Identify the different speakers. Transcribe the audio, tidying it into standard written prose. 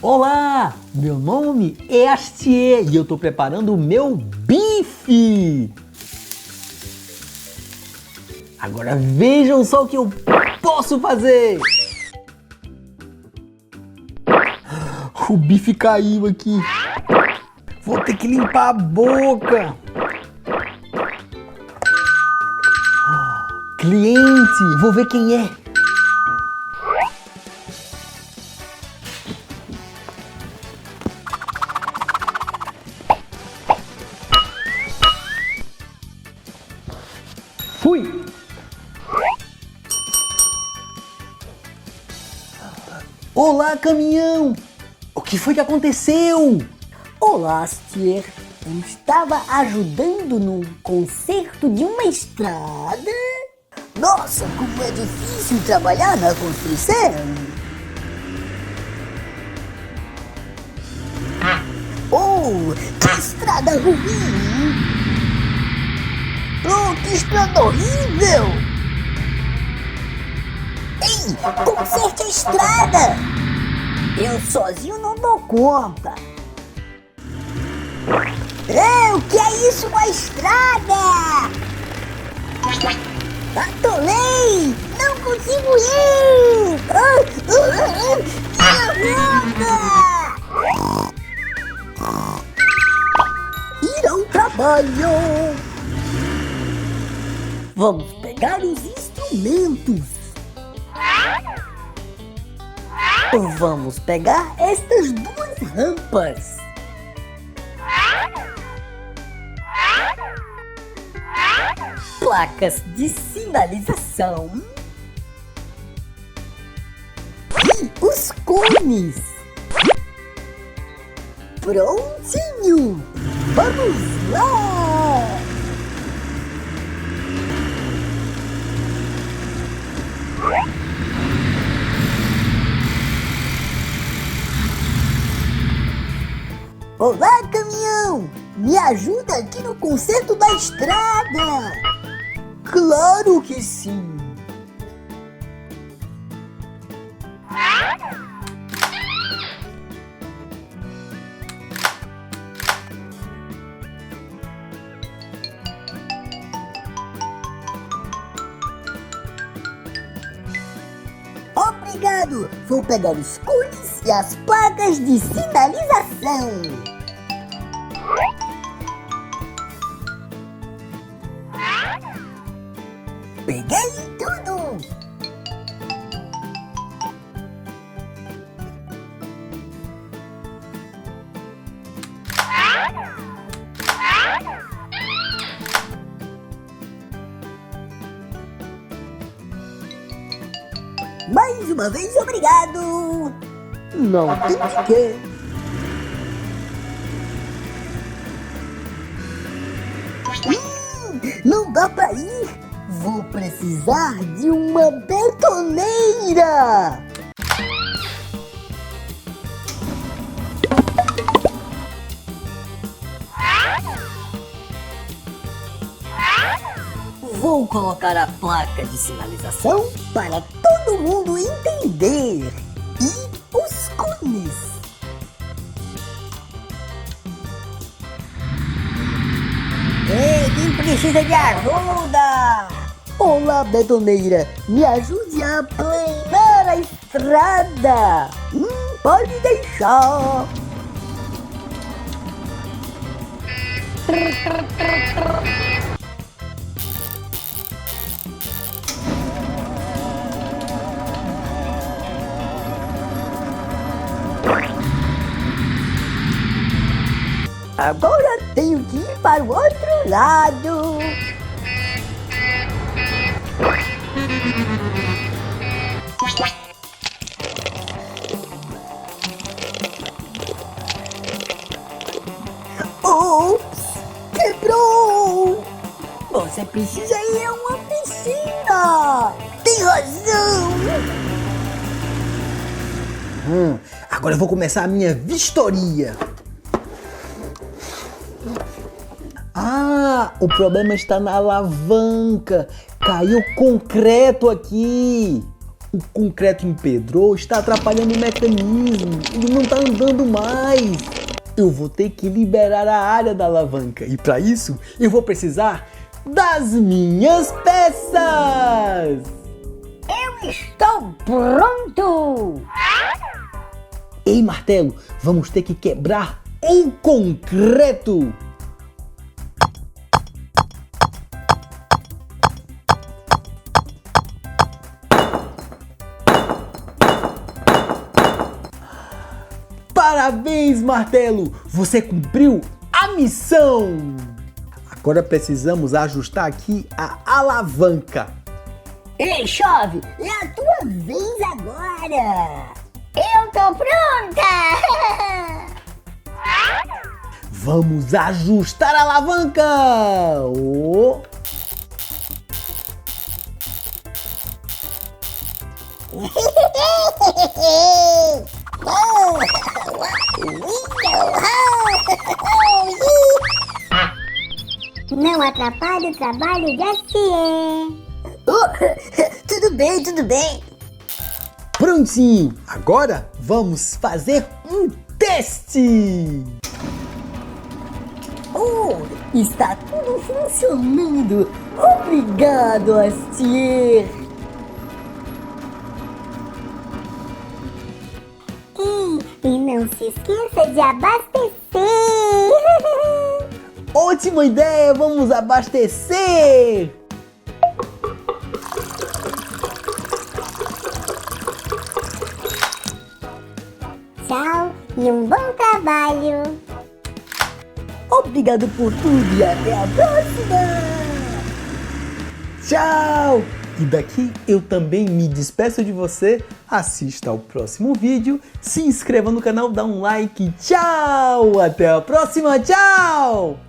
Speaker 1: Olá, meu nome é Astier e eu estou preparando o meu bife. Agora vejam só o que eu posso fazer. O bife caiu aqui. Vou ter que limpar a boca. Cliente, vou ver quem é. Fui! Olá, caminhão! O que foi que aconteceu?
Speaker 2: Olá, Astier. Eu estava ajudando no conserto de uma estrada. Nossa, como é difícil trabalhar na construção! Oh, que estrada ruim! Oh, que estrada horrível! Ei, conserte a estrada! Eu sozinho não dou conta! O que é isso com a estrada? Atolei! Não consigo ir! Me ajuda! Ir ao trabalho! Vamos pegar os instrumentos! Vamos pegar estas duas rampas! Placas de sinalização e os cones. Prontinho! Vamos lá! Olá, caminhão! Me ajuda aqui no conserto da estrada! Claro que sim! Obrigado! Vou pegar os cones e as placas de sinalização! Peguei tudo! Mais uma vez, obrigado! Não tem de quê! Não dá pra ir! Vou precisar de uma betoneira! Vou colocar a placa de sinalização para todo mundo entender. E os cones. Ei, quem precisa de ajuda? Olá, betoneira, me ajude a planar a estrada. Pode deixar. Agora tenho que ir para o outro lado. Ops! Quebrou! Você precisa ir a uma piscina! Tem razão!
Speaker 1: Agora eu vou começar a minha vistoria. O problema está na alavanca. Caiu concreto aqui. O concreto empedrou, está atrapalhando o mecanismo. Ele não está andando mais. Eu vou ter que liberar a área da alavanca. E para isso, eu vou precisar das minhas peças.
Speaker 2: Eu estou pronto!
Speaker 1: Ei, martelo, vamos ter que quebrar o concreto. Parabéns, martelo! Você cumpriu a missão! Agora precisamos ajustar aqui a alavanca.
Speaker 2: Ei, Chove, é a tua vez agora! Eu tô pronta!
Speaker 1: Vamos ajustar a alavanca! Oh.
Speaker 3: Não atrapalhe o trabalho de Astier.
Speaker 2: Tudo bem, tudo bem.
Speaker 1: Prontinho! Agora vamos fazer um teste!
Speaker 2: Oh, está tudo funcionando. Obrigado, Astier.
Speaker 3: E não se esqueça de abastecer.
Speaker 1: Ótima ideia! Vamos abastecer!
Speaker 3: Tchau e um bom trabalho.
Speaker 2: Obrigado por tudo e até a próxima.
Speaker 1: Tchau! E daqui eu também me despeço de você. Assista ao próximo vídeo, se inscreva no canal, dá um like. Tchau! Até a próxima, tchau!